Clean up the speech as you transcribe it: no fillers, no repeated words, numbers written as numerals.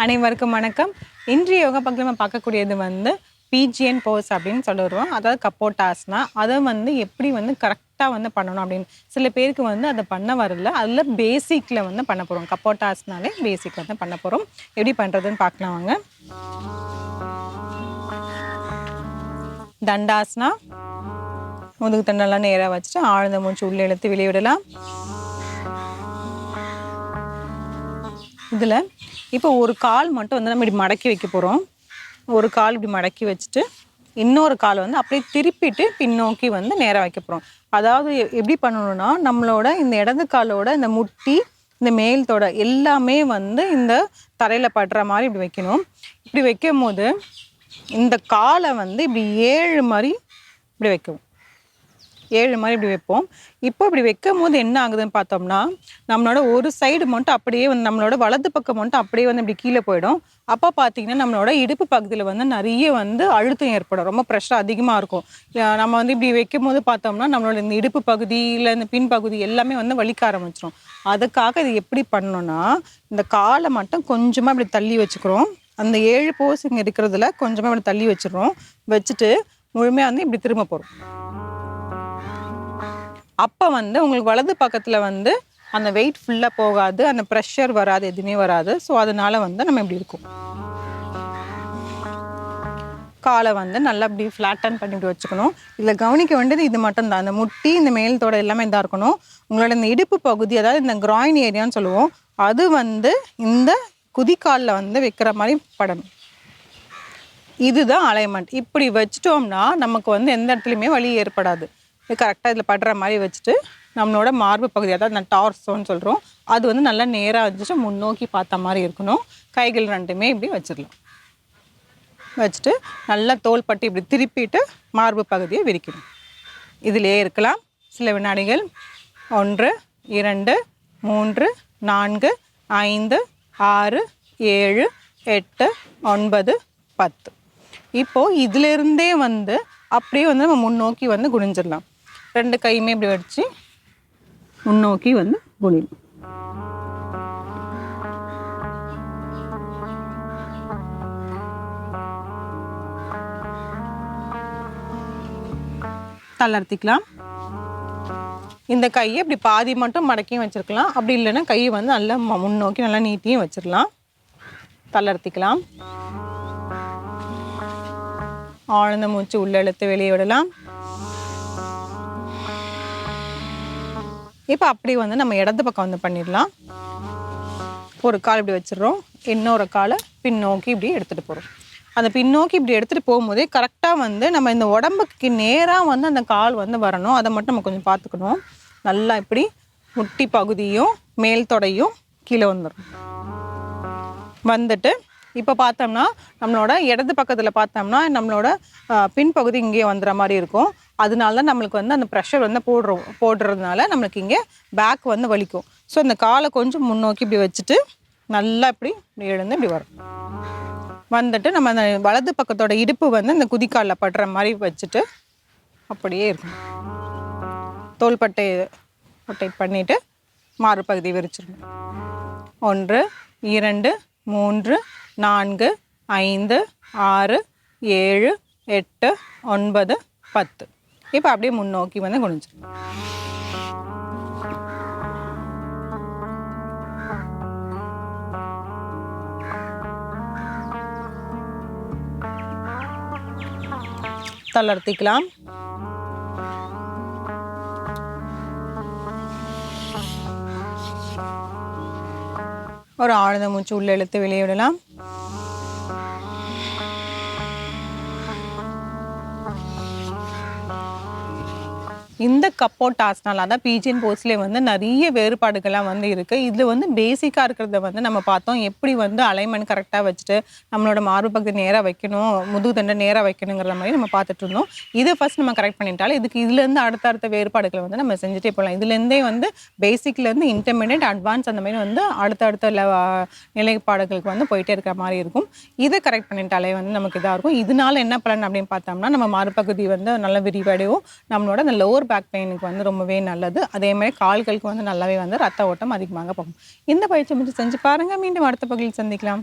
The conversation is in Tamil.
அனைவருக்கும் வணக்கம். இன்றைய யோகா பக்கத்தில் நம்ம பார்க்கக்கூடியது பிஜிஎன் போஸ் அப்படின்னு சொல்லுவோம். அதாவது கப்போட்டாஸ்னா அதை எப்படி கரெக்டாக பண்ணணும் அப்படின்னு சில பேருக்கு அதை பண்ண வரல. அதில் பேசிக்கில் பண்ண போகிறோம். கப்போட்டாஸ்னாலே பேசிக் பண்ண போகிறோம். எப்படி பண்ணுறதுன்னு பார்க்கலாம் வாங்க. தண்டாஸ்னா முதுகு தண்டெல்லாம் நேராக வச்சுட்டு ஆழ்ந்த மூச்சு உள்ளே இழுத்து வெளியே விடலாம். இதில் இப்போ ஒரு கால் மட்டும் நம்ம இப்படி மடக்கி வைக்க போகிறோம். ஒரு கால் இப்படி மடக்கி வச்சுட்டு இன்னொரு கால் அப்படியே திருப்பிட்டு பின்னோக்கி நேராக வைக்க போகிறோம். அதாவது எப்படி பண்ணணும்னா நம்மளோட இந்த இடது காலோட இந்த முட்டி இந்த மேல் தொடை எல்லாமே இந்த தரையில் படுற மாதிரி இப்படி வைக்கணும். இப்படி வைக்கும் போது இந்த காலை இப்படி 7 மாதிரி இப்படி வைக்கும். 7 மாதிரி இப்படி வைப்போம். இப்போ இப்படி வைக்கும் போது என்ன ஆகுதுன்னு பார்த்தோம்னா நம்மளோட ஒரு சைடு மட்டும் அப்படியே நம்மளோட வலது பக்கம் மட்டும் அப்படியே இப்படி கீழே போயிடும். அப்போ பார்த்தீங்கன்னா நம்மளோட இடுப்பு பகுதியில் நிறைய அழுத்தம் ஏற்படும். ரொம்ப ப்ரெஷர் அதிகமாக இருக்கும். நம்ம இப்படி வைக்கும் போது பார்த்தோம்னா நம்மளோட இந்த இடுப்பு பகுதியில் இந்த பின்பகுதி எல்லாமே வலிக்க ஆரம்பிச்சிடும். அதுக்காக இது எப்படி பண்ணணும்னா இந்த காலை மட்டும் கொஞ்சமாக இப்படி தள்ளி வச்சுக்கிறோம். அந்த 7 போஸ் இங்கே இருக்கிறதுல கொஞ்சமாக இப்படி தள்ளி வச்சிடுறோம். வச்சுட்டு முழுமையாக இப்படி திரும்ப போகிறோம். அப்போ உங்களுக்கு வலது பக்கத்தில் அந்த வெயிட் ஃபுல்லாக போகாது, அந்த ப்ரெஷர் வராது, எதுவுமே வராது. ஸோ அதனால நம்ம இப்படி இருக்கும். காலை நல்லா இப்படி ஃப்ளாட்டன் பண்ணிட்டு வச்சுக்கணும். இதில் கவனிக்க வேண்டியது இது மட்டும்தான். அந்த முட்டி இந்த மேல் தோடை எல்லாமே இதாக இருக்கணும். உங்களோட இந்த இடுப்பு பகுதி, அதாவது இந்த கிராயின் ஏரியான்னு சொல்லுவோம், அது இந்த குதிக்காலில் வைக்கிற மாதிரி படணும். இதுதான் அலைன்மெண்ட். இப்படி வச்சிட்டோம்னா நமக்கு எந்த இடத்துலையுமே வலி ஏற்படாது. இது கரெக்டாக இதில் படுற மாதிரி வச்சுட்டு நம்மளோட மார்பு பகுதி, அதாவது நான் டார்சோன்னு சொல்கிறோம், அது நல்லா நேராக வச்சுட்டு முன்னோக்கி பார்த்த மாதிரி இருக்கணும். கைகள் ரெண்டுமே இப்படி வச்சிடலாம். வச்சுட்டு நல்லா தோல் பட்டி இப்படி திருப்பிட்டு மார்பு பகுதியை விரிக்கணும். இதிலே இருக்கலாம் சில வினாடிகள். 1 2 3 4 5 6 7 8 9 10. இப்போது இதிலிருந்தே அப்படியே நம்ம முன்னோக்கி குனிஞ்சிடலாம். 2 கையுமே இப்படி வச்சு முன்னோக்கி குனியும். தளர்த்திக்கலாம். இந்த கையை இப்படி பாதி மட்டும் மடக்கியும் வச்சிருக்கலாம். அப்படி இல்லைன்னா கையை நல்லா முன்னோக்கி நல்லா நீட்டியும் வச்சிடலாம். தளர்த்திக்கலாம். ஆழ்ந்த மூச்சு உள்ள இழுத்து வெளியே விடலாம். இப்போ அப்படி நம்ம இடது பக்கம் பண்ணிடலாம். ஒரு கால் இப்படி வச்சிடறோம். இன்னொரு காலை பின்னோக்கி இப்படி எடுத்துகிட்டு போகிறோம். அந்த பின்னோக்கி இப்படி எடுத்துகிட்டு போகும்போதே கரெக்டாக நம்ம இந்த உடம்புக்கு நேராக அந்த கால் வரணும். அதை மட்டும் நம்ம கொஞ்சம் பார்த்துக்கணும். நல்லா இப்படி முட்டி பகுதியும் மேல் தொடையும் கீழே வந்துடும். வந்துட்டு இப்போ பார்த்தோம்னா நம்மளோட இடது பக்கத்தில் பார்த்தோம்னா நம்மளோட பின்பகுதி இங்கே வந்துடுற மாதிரி இருக்கும். அதனால தான் நம்மளுக்கு அந்த ப்ரெஷர் போடுறதுனால நம்மளுக்கு இங்கே பேக் வலிக்கும். ஸோ இந்த காலை கொஞ்சம் முன்னோக்கி இப்படி வச்சுட்டு நல்லா இப்படி எழுந்து இப்படி வரும். வந்துட்டு நம்ம அந்த வலது பக்கத்தோட இடுப்பு இந்த குதிக்காலில் படுற மாதிரி வச்சுட்டு அப்படியே இருக்கும். தோள்பட்டை ரொட்டேட் பண்ணிவிட்டு மாறு பகுதி விரிச்சிடணும். 1 2 3 4 5 6 7 8 9 10. இப்போ அப்படியே முன்னோக்கி குனிஞ்சிடும். தளர்த்திக்கலாம். ஒரு ஆழ்ந்த மூச்சு உள்ள இழுத்து வெளியே விடலாம். இந்த கப்போட்டாஸ்னால தான் பிஜிஎன் போஸ்லேயே நிறைய வேறுபாடுகள்லாம் இருக்குது. இதில் பேசிக்காக இருக்கிறத நம்ம பார்த்தோம். எப்படி அலைன்மெண்ட் கரெக்டாக வச்சுட்டு நம்மளோட மார்பு பகுதி நேராக வைக்கணும், முதுகு தண்டை நேராக வைக்கணுங்கிற மாதிரி நம்ம பார்த்துட்டு இருந்தோம். இதை ஃபஸ்ட் நம்ம கரெக்ட் பண்ணிட்டாலும் இதுலேருந்து அடுத்தடுத்த வேறுபாடுகளை நம்ம செஞ்சுட்டே போகலாம். இதுலேருந்தே பேசிக்லேருந்து இன்டர்மீடியட் அட்வான்ஸ் அந்த மாதிரி அடுத்தடுத்த நிலைப்பாடுகளுக்கு போயிட்டே இருக்கிற மாதிரி இருக்கும். இதை கரெக்ட் பண்ணிட்டாலே நமக்கு இதாக இருக்கும். இதனால என்ன பலன் அப்படின்னு பார்த்தோம்னா நம்ம மார்பகுதி நல்ல விரிவடையும். நம்மளோட அந்த லோவர் பேக் பெயினுக்கு ரொம்பவே நல்லது. அதே மாதிரி கால்களுக்கு நல்லாவே ரத்த ஓட்டம் அதிகமாக போகும். இந்த பயிற்சி செஞ்சு பாருங்க. மீண்டும் அடுத்த பகுதியில் சந்திக்கலாம்.